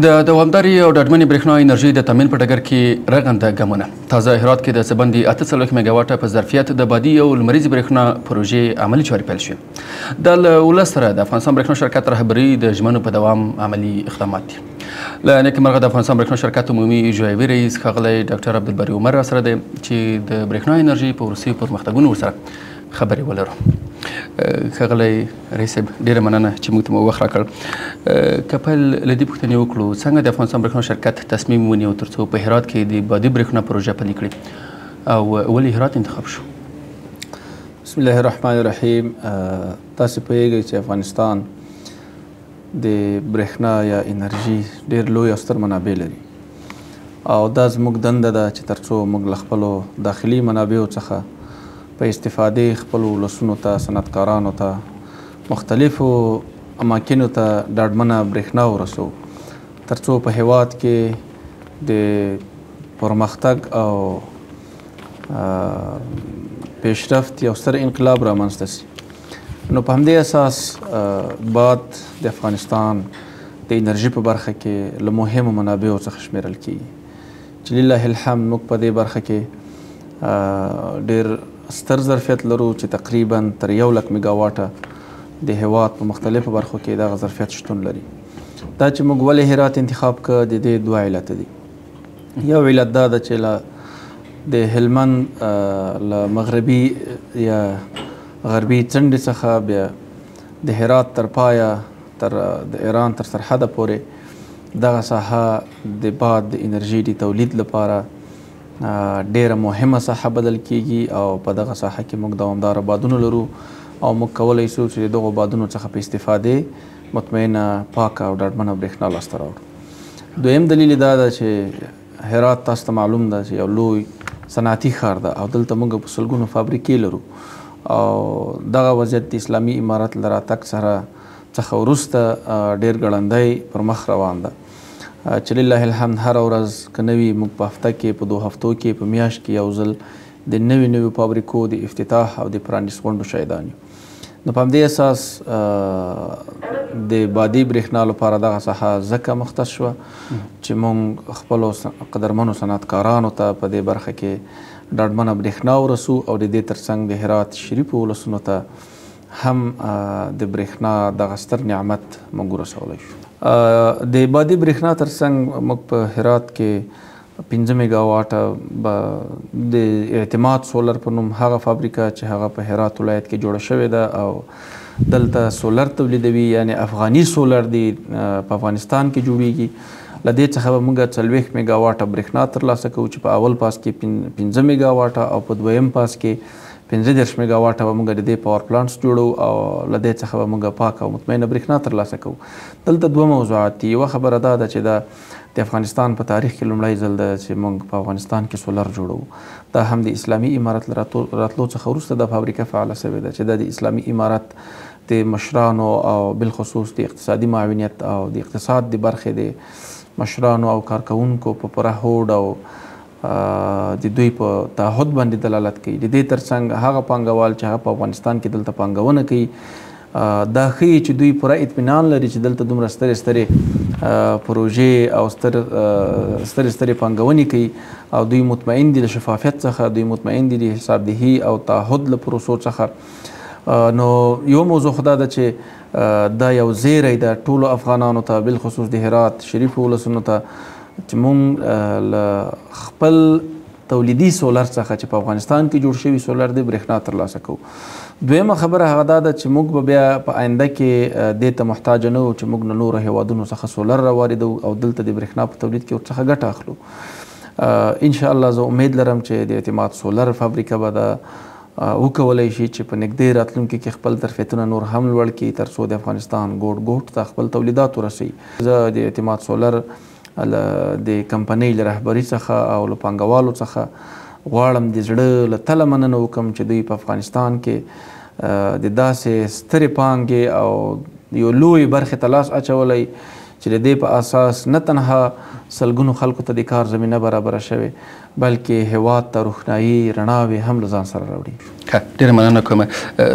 د دوامدارې او ډاډمنې برېښنا انرژۍ د تامین په ډګر کې رغنده ګامونه. تازه هرات کې د څه بندي 48 میګاواټه په ظرفیت د بادي او لمریزې برېښنا پروژې عملي چارې پیل شوې. د له ولس سره د افغانستان برېښنا شرکت رهبري د ژمنو په دوام عملي اقدامات دي. له نیکمرغه د افغانستان برېښنا شرکت عمومي اجرایوي رئیس ښاغلی ډاکټر عبدالباري عمر راسره دی چې د برېښنا انرژۍ په وروستیو پرمختګونو ورسره خبرې ولرو. ښاغلی رئیس صاحب، ډېره مننه چې موږ ته مو وخت راکړ. که پیل له دې پوښتنې وکړو، څنګه د افغانستان برېښنا شرکت تصمیم ونیو تر څو په هرات کې د بادي برېښنا پروژه پلي کړي او ولې هرات انتخاب شو؟ بسم الله الرحمن الرحیم. تاسو پوهیږئ چې افغانستان د برېښنا یا انرژي ډېر لوی او ستر منابع لري او دا زموږ دنده ده چې تر څو موږ له خپلو داخلي منابعو څخه په استفادې خپلو ولسونو ته، صنعتکارانو ته، مختلفو اماکنو ته ډاډمنه برېښنا ورسوو تر څو په هېواد کې د پرمختګ او پیشرفت یو ستر انقلاب رامنځته سي. نو په همدې اساس باد د افغانستان د انرژي په برخه کې له مهمو منابعو څخه شمیرل کیږي چې لله الحمد موږ په دې برخه کې ډېر ستر ظرفیت لرو چې تقریبا تر 1,00,000 میګاواټه د هېواد په مختلفو برخو کې دغه ظرفیت شتون لري. دا چې موږ ولې هرات انتخاب کړ، د دې دوه علته دي. یو علت دا ده چې د هلمند له مغربي یا غربي څنډې څخه بیا د هرات تر پایه تر د ایران تر سرحده پورې دغه ساحه د باد د انرژي د تولید لپاره ډیره مهمه ساحه بلل کیږي او په دغه ساحه کې موږ دوامداره بادونه لرو او موږ کولی شو چې دغو بادونو څخه په استفادې مطمئنه، پاکه او ډاډمنه برېښنا لاسته راوړو. دویم دلیل دا ده چې هرات تاسو ته معلوم ده چې یو لوی صنعتي ښار ده او دلته موږ په سلګونو فابریکې لرو او دغه وضعیت د اسلامي امارت له راتګ څخه وروسته ډېر ګړندی پر مخ روان ده چې لله الحمد هره ورځ که نه وي موږ په هفته کې، په 2 هفتو کې، په میاشت کې یو ځل د نویو فابریکو د افتتاح او د پرانیست غونډو شاهدان یو. نو په همدې اساس د بادي برېښنا لپاره دغه ساحه ځکه مختص شوه چې موږ خپلو قدرمنو صنعتکارانو ته په دې برخه کې ډاډمنه برېښنا ورسو او د دې ترڅنګ د هرات شریفو ولسونو ته هم د برېښنا دغه ستر نعمت موږ ورسولی شو. د بادي برېښنا ترڅنګ موږ په هرات کې 15 میګاواټه د اعتماد سولر په نوم هغه فابریکه چې هغه په هرات ولایت کې جوړه شوې ده او دلته سولر تولیدوي، یعنی افغاني سولر دی په افغانستان کې جوړیږي. له دې څخه به موږ 40 میګاواټه برېښنا ترلاسه کوو چې په اول پاس کې 15 میګاواټه او په دویم پاس کې 15 میګاواټه به موږ د دې پاور پلانټس جوړو او له دې څخه به موږ پاکه او مطمئنه برېښنا ترلاسه کوو. دلته 2 موضوعات دي. یوه خبره دا ده چې دا د افغانستان په تاریخ کې لومړی ځل ده چې موږ په افغانستان کې سولر جوړو. دا هم د اسلامي امارت له راتلو څخه وروسته دا فابریکه فعاله شوې ده چې دا د اسلامي امارت د مشرانو او بالخصوص د اقتصادي معاونیت او د اقتصاد د برخې د مشرانو او کارکوونکو په پوره هوډ او د دوی په تعهد باندې دلالت کوي. د دې ترڅنګ هغه پانګوال چې هغه په افغانستان کې دلته پانګونه کوي دا ښیي چې دوی پوره اطمینان لري چې دلته دومره سترې پروژې او سترې پانګونې کوي او دوی مطمئن دي له شفافیت څخه، دوی مطمئن دي د حسابدهي او تعهد له پروسو څخه. نو یو موضوع خو دا ده چې دا یو زیری ده ټولو افغانانو ته، بالخصوص د هرات شریفو ولسونو ته، چې مونږ له خپل تولیدي سولر څخه چې په افغانستان کې جوړ شوي سولر دی برېښنا ترلاسه کوو. دویمه خبره هغه دا ده چې موږ به بیا په آینده کې دې ته محتاج نه وو چې موږ له نورو هېوادونو څخه سولر راواردو او دلته د برېښنا په تولید کې ورڅخه ګټه اخلو. انشاءالله زه امید لرم چې د اعتماد سولر فابریکه به دا وکولی شي چې په نږدې راتلونکي کې خپل ظرفیتونه نور هم لوړ کړي تر څو د افغانستان ګوټ ته خپل تولیدات ورسوي. زه د اعتماد سولر د کمپنۍ له رهبري څخه او له پانګوالو څخه غواړم د زړه له تله مننه وکړم چې دوی په افغانستان کې د داسې سترې پانګې او یو لوی برخې ته لاس اچولی چې د دې په اساس نه تنها سلګونو خلکو ته د کار زمینه برابره شوې بلکې هیواد ته روښنایي رڼاوې هم له ځان سره راوړي. ډیره مننه کوم.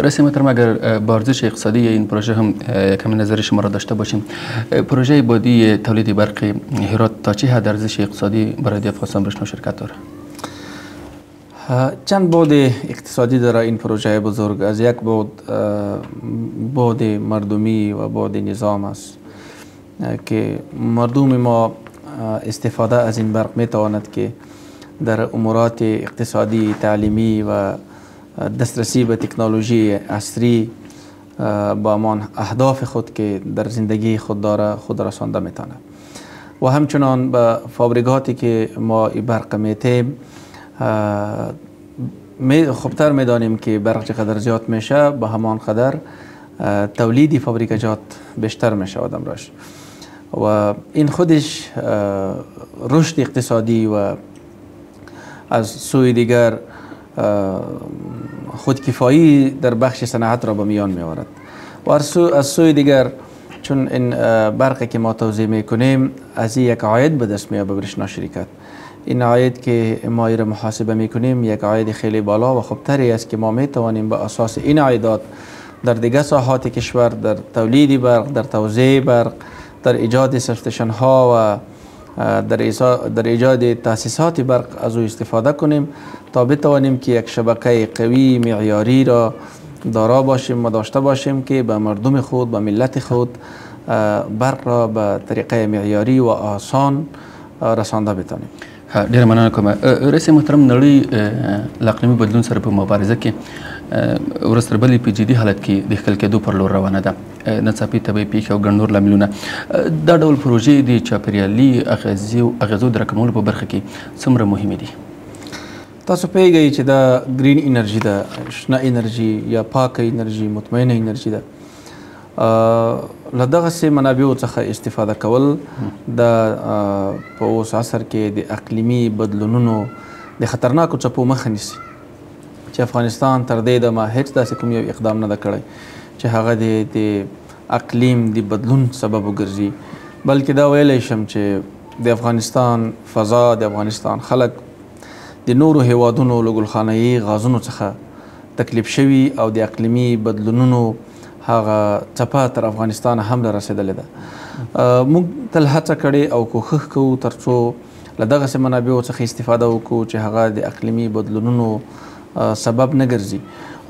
رئیس محترم اگر با ارزش اقتصادی این پروژه هم کمی نظر شما را داشته باشیم، پروژه بادی تولید برق هرات تا چه حد ارزش اقتصادی برای افغانستان برشنا شرکت داره؟ چند بعد اقتصادی داره این پروژه بزرگ. از یک بعد مردمی و بعد نظام است که مردم ما استفاده از این برق میتواند که در امورات اقتصادی، تعلیمی و دسترسی به تکنولوژی عصری با همان اهداف خود که در زندگی خود داره خود رسانده میتونه و همچنان به فابریکاتی که ما برق میتیم خوبتر میدانیم که برق چقدر زیاد میشه به همان قدر تولید فابریکات بیشتر میشه آدم راش و این خودش رشد اقتصادی و از سوی دیگر خودکفایی در بخش صنعت را به میان میآورد و از سوی دیگر چون این برقی که ما توزیع میکنیم از یک عاید به دست میاد به برشنا شرکت. این عاید که ما را محاسبه میکنیم یک عاید خیلی بالا و خوبتری است که ما میتوانیم به اساس این عایدات در دیگر ساحات کشور در تولید برق، در توزیع برق، در ایجاد سبستیشن ها و در ایجاد تاسیسات برق از او استفاده کنیم تا بتوانیم که یک شبکه قوی معیاری را دارا باشیم و داشته باشیم که به مردم خود، به ملت خود برق را به طریقه معیاری و آسان رسانده بتانیم. ډیره مننه کوم. رئیس محترم، نړۍ له اقلیمي بدلون سره په مبارزه کې ورځ تر بلې په جدي حالت کې د ښکل کېدو پر لور روانه ده. ناڅاپي طبیعي پیښې او ګڼ نور لاملونه دا ډول پروژې د چاپیریالي اغېزو د راکمولو په برخه کې څومره مهمې دي؟ تاسو پوهیږئ چې دا ګرین انرژي ده، شنه انرژي یا پاکه انرژي، مطمئنه انرژي ده. له دغسې منابعو څخه استفاده کول د په اوس عصر کې د اقلیمي بدلونونو د خطرناکو څپو مخه نیسي چې افغانستان تر دې دمه هیڅ داسې کوم یو اقدام نه ده کړی چې هغه د اقلیم د بدلون سبب وګرځي، بلکې دا ویلی شم چې د افغانستان فضا، د افغانستان خلک د نورو هیوادونو له ګلخانهیي غازونو څخه تکلیف شوي او د اقلیمي بدلونونو هغه څپه تر افغانستان هم رسېدلې ده. موږ تل هڅه کړې او کوښښ کوو تر څو له دغسې منابعو څخه استفاده وکړو چې هغه د اقلیمي بدلونونو سبب نه ګرځي.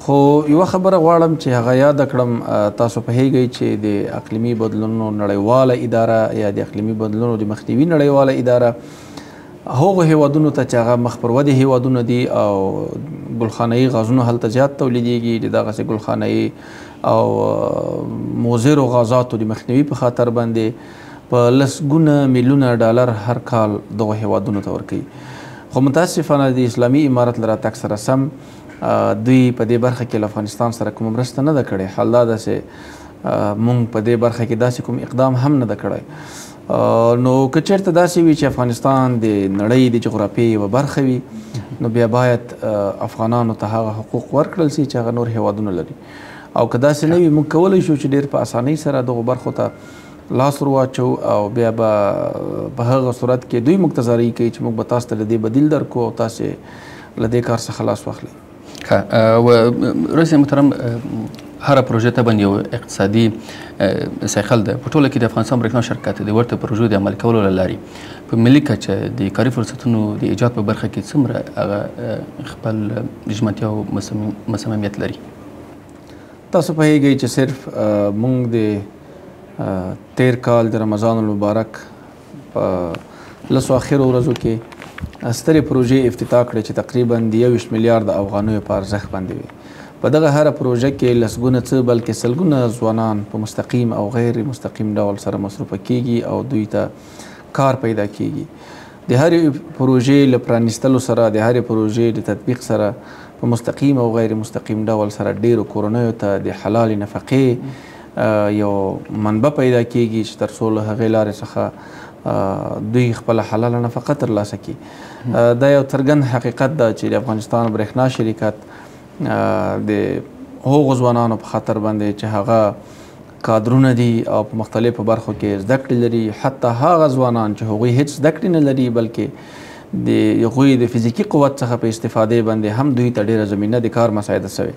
خو یوه خبره غواړم چې هغه یاده کړم، تاسو پوهیږئ چې د اقلیمي بدلونونو نړیواله اداره یا د اقلیمي بدلونونو د مخنیوي نړیواله اداره هغو هیوادونو ته چې هغه مخ پر ودې هیوادونه دي او ګلخانهیي غازونه هلته زیات تولیدیږي، د دغسې ګلخانهیي او مضرو غازاتو د مخنیوي په خاطر باندې په لسګونه میلیونه ډالر هر کال دغو هیوادونو ته ورکوي. خو متاسفانه د اسلامي امارت له راتګ سره سم دوی په دې برخه کې له افغانستان سره کومه مرسته نه ده کړې. حال دا ده چې موږ په دې برخه کې داسې کوم اقدام هم نه ده کړی. نو که چېرته داسې وي چې افغانستان د نړۍ د جغرافیې یوه برخه وي نو بیا باید افغانانو ته هغه حقوق ورکړل سي چې هغه نور هیوادونه لري، او که داسې نه وي موږ کولی شو چې ډېر په اسانۍ سره دغو برخو ته لاس ور واچو او بیا به په هغه صورت کې دوی موږ ته زارۍ کوي چې موږ به تاسو ته له دې بدیل درکړو او تاسې له دې کار څخه لاس واخلئ. و رئیس محترم، هر پروژه طبعا یو اقتصادي سایکل ده. په ټوله کې د افغانستان برېښنا شرکت د ورته پروژو د عمل کولو له لارې په ملي کچه د کاري فرصتونو د ایجاد په برخه کې څومره هغه خپل ژمنتیا او مصممیت لري؟ تاسو پوهیږئ چې صرف موږ د تیر کال د رمضان المبارک په لسو اخرو ورځو کې سترې پروژې افتتاح کړې چې تقریبا د 21 میلیارد افغانیو په ارزښت باندې وي. په دغه هره پروژه کې لسګونه څه بلکې سلګونه ځوانان په مستقیم او غیر مستقیم ډول سره مصروفه کیږي او دوی ته کار پیدا کیږي. د هرې پروژې له پرانیستلو سره، د هرې پروژې د تطبیق سره په مستقیم او غیر مستقیم ډول سره ډیرو کورنیو ته د حلال نفقې یو منبع پیدا کیږي چې تر څو له هغې لارې څخه دوی خپله حلاله نفقه ترلاسه کړي. دا یو څرګند حقیقت ده چې د افغانستان برېښنا شرکت د هغو ځوانانو په خاطر باندې چې هغه کادرونه دي او په مختلفو برخو کې زده کړې لري، حتی هغه ځوانان چې هغوی هیڅ زده کړې نه لري بلکې د هغوی د فزیکي قوت څخه په استفادې باندې هم دوی ته ډېره زمینه د کار مساعده سوې،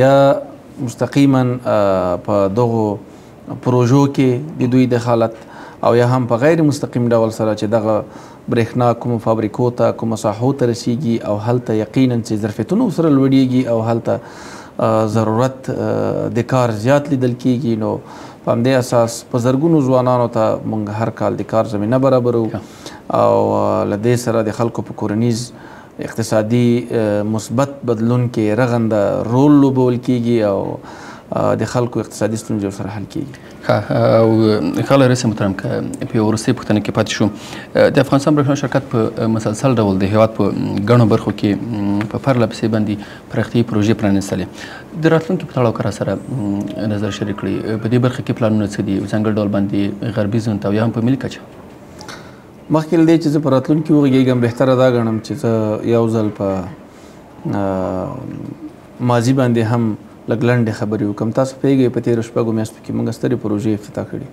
یا مستقیما په دغو پروژو کې د دوی دخالت، او یا هم په غیر مستقیم ډول سره چې دغه برېښنا کومو فابریکو ته کومو ساحو ته رسیږي او هلته یقینا چې ظرفیتونه ورسره لوړیږي او هلته ضرورت د کار زیات لیدل کیږي، نو په همدې اساس په زرګونو ځوانانو ته موږ هر کال د کار زمینه برابرو او له دې سره د خلکو په کورنیز اقتصادي مثبت بدلون کې رغنده رول لوبول کیږي او د خلکو اقتصادي ستونزې ورسره حل کیږي. او ښاغلی رئیس محترم که په یوه وروستۍ پوښتنه کې پاتې شو، د افغانستان برېښنا شرکت په مسلسل ډول د هېواد په ګڼو برخو کې په پرله پسې باندې پراختیایي پروژې پرانیستلې، د راتلونکي په تړاو که راسره نظر شریک کړي، په دې برخه کې پلانونه څه دي ځانګړي ډول باندې غربي زون ته او یا هم په ملي کچه؟ مخکې له دې چې زه په راتلونکي وغږېږم بهتره دا ګڼم چې زه یو ځل په ماضي باندې هم لږ لنډې خبرې وکړم. تاسو پوهېږئ په تېرو شپږو میاشتو کې موږ سترې پروژې افتتاح کړي.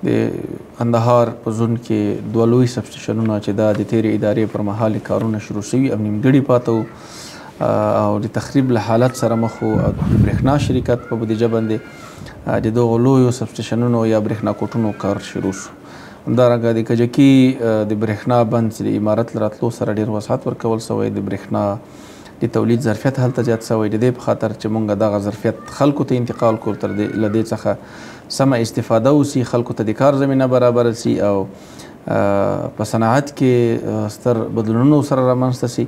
د قندهار په زون کې 2 لوی سب سټیشنونه چې دا د تېرې ادارې پر مهال کارونه شروع شوي او نیمګړي پاته وو او د تخریب له حالت سره مخ وو، او د برېښنا شرکت په بودیجه باندې د دغو لویو سب سټیشنونو یا برېښنا کوټونو کار شروع شو. همدارنګه د کجکي د برېښنا بند چې د عمارت له راتلو سره ډېر وسعت ورکول سوی، د برېښنا د تولید ظرفیت هلته زیات سوی، د دې په خاطر چې موږ دغه ظرفیت خلکو ته انتقال کړو، تر له دې څخه سمه استفاده وسي، خلکو ته د کار زمینه برابره سي او په صنعت کې ستر بدلونونه سره رامنځته سي.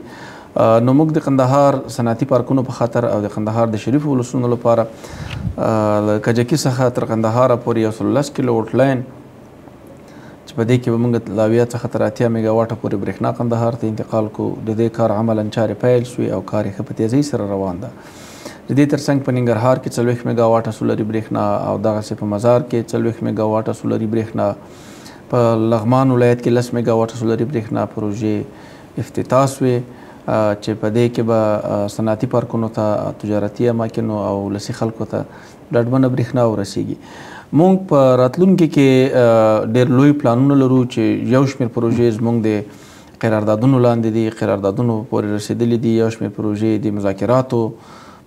نو موږ د قندهار صنعتي پارکونو په خاطر او د قندهار د شریفو ولسونو لپاره له کجکي څخه تر قندهاره پورې 110 کیلو وټ لاین چې په دې کې به موږ له 80 څخه تر 80 میګا واټه پورې برېښنا قندهار ته انتقال کړو. د دې کار عملاً چارې پیل شوې او کار یې ښه په تیزۍ سره روان ده. د دې ترڅنګ په ننګرهار کې 40 میګا واټه سولري برېښنا او دغسې په مزار کې 40 میګا واټه سولري برېښنا، په لغمان ولایت کې 10 میګا واټه سولري برېښنا پروژې افتتاح شوې چې په دې کې به صنعتي پارکونو ته، تجارتي اماکنو او ولسي خلکو ته ډاډمنه برېښنا ورسیږي. موږ په راتلونکي کې ډېر لوی پلانونه لرو چې یو شمېر پروژې زموږ د قراردادونو لاندې دي، قراردادونو پورې رسېدلي دي، یو شمېر پروژې د مذاکراتو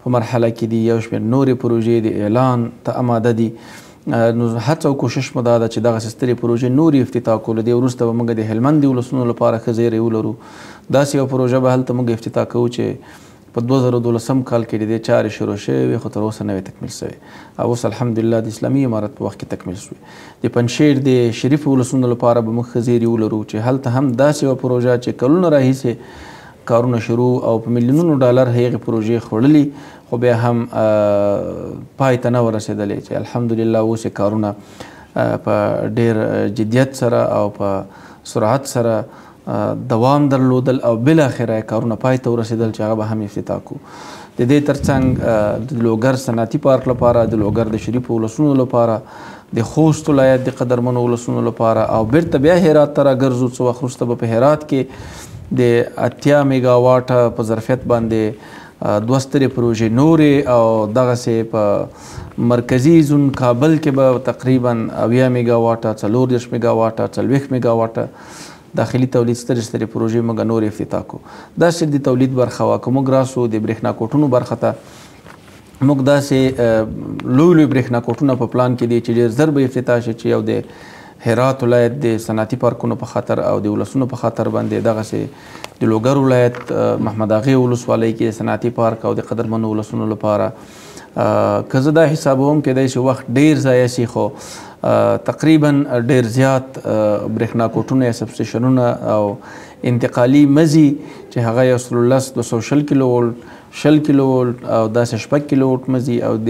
په مرحله کې دي، یو شمېر نورې پروژې د اعلان ته اماده دي. نو هڅه او کوشش مو دا ده چې دغسې سترې پروژې نورې افتتاح کړو. له دې وروسته به موږ د هلمند د ولسونو لپاره ښه ځای ولرو. داسې یو پروژه به هلته موږ افتتاح کوو چې په 2012 کال کې د دې چارې شروع شوې، خو تر اوسه نه وې تکمیل شوې، او اوس الحمدلله د اسلامي امارت په وخت کې تکمیل شوې. د پنجشیر د شریفو ولسونو لپاره به موږ ښه ځای ولرو چې هلته هم داسې یوه پروژه چې کلونه راهیسې کارونه شروع او په میلیونونو ډالر هغې پروژې خوړلي، خو بیا هم پای ته نه ورسېدلې، چې الحمدلله اوس یې کارونه په ډېر جدیت سره او په سرعت سره دوام درلودل او بالاخره کارونه پای ته ورسېدل چې هغه به هم افتتاح کړو. د دې ترڅنګ د لوګر صنعتي پارک لپاره، د لوګر د شریفو ولسونو لپاره، د خوست ولایت د قدرمنو ولسونو لپاره او بیرته بیا هرات ته راګرځو. څه وخت وروسته به په هرات کې د 80 میګا واټه په ظرفیت باندې 2 سترې پروژې نورې، او دغسې په مرکزي زون کابل کې به تقریبا 80 میګا واټه، 40 میګا واټه، 40 میګا واټه داخلي تولید سترې پروژې موږ نورې افتتاح کړو. داسې د تولید برخه وه. که موږ راسو د برېښنا کوټونو برخه ته، موږ داسې لوی لوی برېښنا کوټونه په پلان کې دي چې ډېر زر به افتتاح شي، چې یو د هرات ولایت د صنعتي پارکونو په خاطر او د ولسونو په خاطر باندې، دغسې د لوګر ولایت محمد اغې ولسوالۍ کې صنعتي پارک او د قدرمنو ولسونو لپاره. که زه دا حسابوم کېدای شي وخت ډېر ضایع شي، خو تقریبا ډېر زیات برېښنا کوټونه یا سب سټیشنونه او انتقالي مزي چې هغه 110-200 کیلو وولټ، 20 کیلو وولټ او داسې 6 کیلو وولټ مزي او د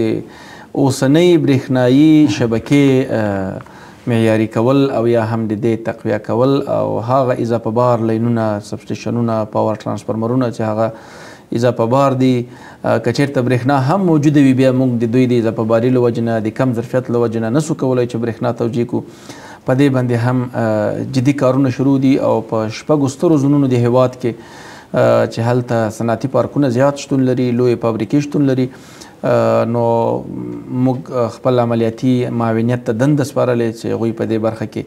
اوسنۍ برېښنایي شبکې معیاري کول او یا هم د دې تقویه کول او هغه اضافه بار لینونه، سب سټیشنونه، پاور ترانسفارمرونه چې هغه اضافه بار دي، که چېرته برېښنا هم موجوده وي، بیا موږ د دوی د اضافه باري له وجې نه، د کم ظرفیت له وجې نه نسو کولی چې برېښنا توجیه کړو. په دې باندې هم جدي کارونه شروع دي او په 6 سترو زونونو د هېواد کې چې هلته صنعتي پارکونه زیات شتون لري، لویې فابریکې شتون لري، نو موږ خپل عملیاتي معاونیت ته دنده سپارلې چې هغوی په دې برخه کې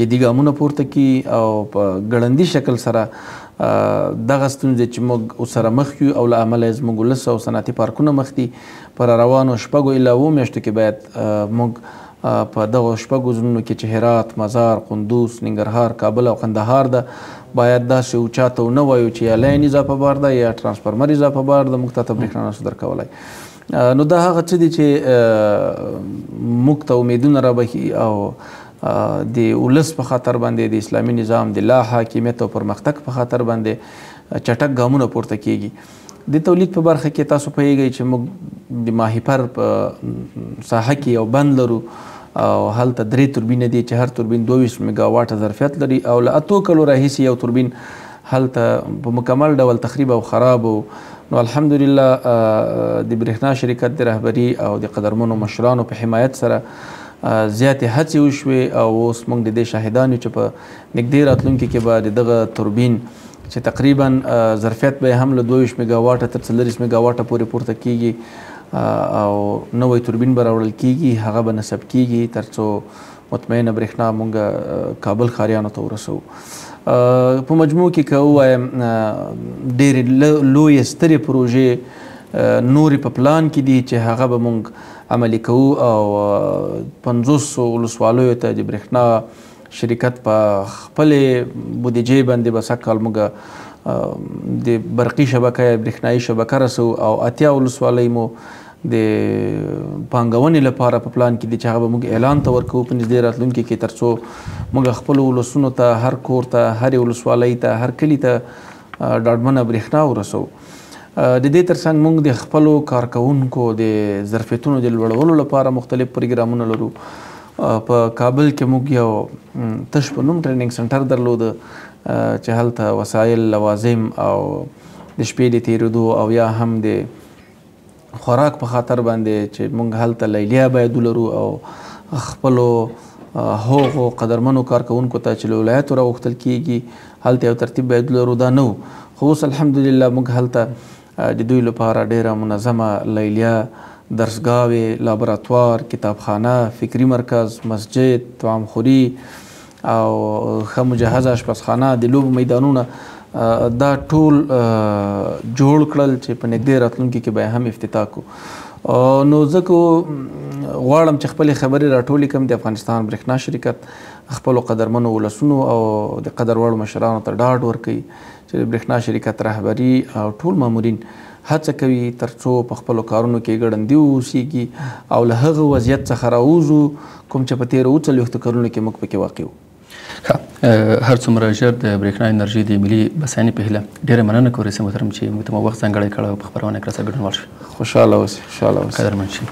جدي ګامونه پورته کړي او په ګړندي شکل سره دغه ستونزې چې موږ ورسره مخ یو او له امله یې زموږ ولس او صنعتي پارکونه مخ دي. پر روانو 6 الی 7 میاشتو کې باید موږ په دغه 6 ځایونو کې چې هرات، مزار، قندوز، ننګرهار، کابل او قندهار ده باید داسې اوچاته ونه وایو چې یا لاین اضافه بار ده یا ټرانسفارمر اضافه بار ده موږ ته برېښنا نشو درکولی. نو دا هغه څه دي چې موږ ته امیدونه رابخي او د ولس په خاطر باندې د اسلامي نظام د لا حاکمیت او پرمختګ په خاطر باندې چټک ګامونه پورته کیږي. د تولید په برخه کې تاسو پوهیږئ چې موږ د ماهیپر په ساحه کې یو بند لرو او هلته 3 توربینه دي چې هر توربین 22 میګاواټه ظرفیت لري او له 8 کلو راهیسې یو توربین هلته په مکمل ډول تخریب او خراب و. نو الحمدلله د برېښنا شرکت د رهبري او د قدرمنو مشرانو په حمایت سره زیاتې هڅې وشوې او اوس موږ د دې شاهدان یو چې په نږدې راتلونکي کې به د دغه توربین چې تقریبا ظرفیت به هم له 22 میګاواټه تر 40 میګاواټه پورې پورته کیږي او نوی توربین به راوړل کیږي، هغه به نصب کیږي تر څو مطمئنه برېښنا موږ کابل ښاریانو ته ورسوو. په مجموع کې که ووایم ډېرې لویې سترې پروژې نورې په پلان کې دي چې هغه به موږ عملي کوو او 50 ولسوالیو ته د برېښنا شرکت په خپلې بودیجې باندې به سږ کال موږ د برقي شبکه یا برېښنایي شبکه رسوو او 80 ولسوالۍ مو د پانګونې لپاره په پلان کې دي چې هغه به موږ اعلان ته ورکوو په نږدې راتلونکي کې تر څو موږ خپلو ولسونو ته، هر کور ته، هرې ولسوالۍ ته، هر کلي ته ډاډمنه برېښنا ورسوو. د دې ترڅنګ موږ د خپلو کارکوونکو د ظرفیتونو د لوړولو لپاره مختلف پروګرامونه لرو. په کابل کې موږ یو تش په نوم ټریننګ سنټر درلوده چې هلته وسایل، لوازم او د شپې د تېرېدو او یا هم د خوراک په خاطر باندې چې موږ هلته لیلیه باید ولرو او خپلو هغو قدرمنو کارکوونکو ته چې له ولایتو راغوښتل کیږي هلته یو ترتیب باید ولرو. دا نه و، خو اوس الحمدلله موږ هلته د دوی لپاره ډیره منظمه لیلیه، درسګاوې، لابراتوار، کتابخانه، فکري مرکز، مسجد، طعامخوري او ښه مجهزه اشپزخانه، د لوبو میدانونه دا ټول جوړ کړل چې په نږدې راتلونکي کې به هم افتتاح کړو. نو ځکه غواړم چې خپلې خبرې راټولې کړم د افغانستان برېښنا شرکت خپلو قدرمنو ولسونو او د قدر وړ مشرانو ته ډاډ ورکوي چې د برېښنا شرکت رهبري او ټول مامورین هڅه کوي تر څو په خپلو کارونو کې ګړندي واوسیږي او له هغه وضعیت څخه راووځو کوم چې په تېرو 40 کلونو کې موږ پکې واقع وو. هر څومره ژر د برېښنا انرژي د ملي بسیانې په هیله ډېره مننه کوو رئیس محترم چې موږ ته مو وخت ځانګړی کړی او په خپرونه کې راسره ګډونوال شوي. خوشحاله اوسئ، خوشحاله اوسئ. قدرمن شي.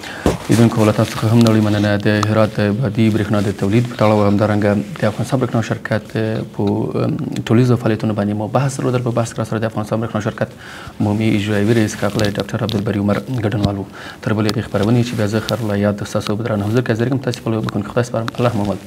لیدونکو له تاسو څخه هم نړۍ مننه. د هرات د بادي برېښنا د تولید په تړاو همدارنګه د افغانستان برېښنا شرکت په ټولیزو فعالیتونو باندې مو بحث درلودل. په بحث کې راسره د افغانستان برېښنا شرکت عمومي اجرایوي رئیس ښاغلی ډاکټر عبدالبري عمر ګډونوال وو. تر بلې خپرونې چې بیا زه خیر الله یاد ستاسو په درانه حضور کې حاضر یم تاسې خپل بخښنې خدای سپارم. الله مو مل.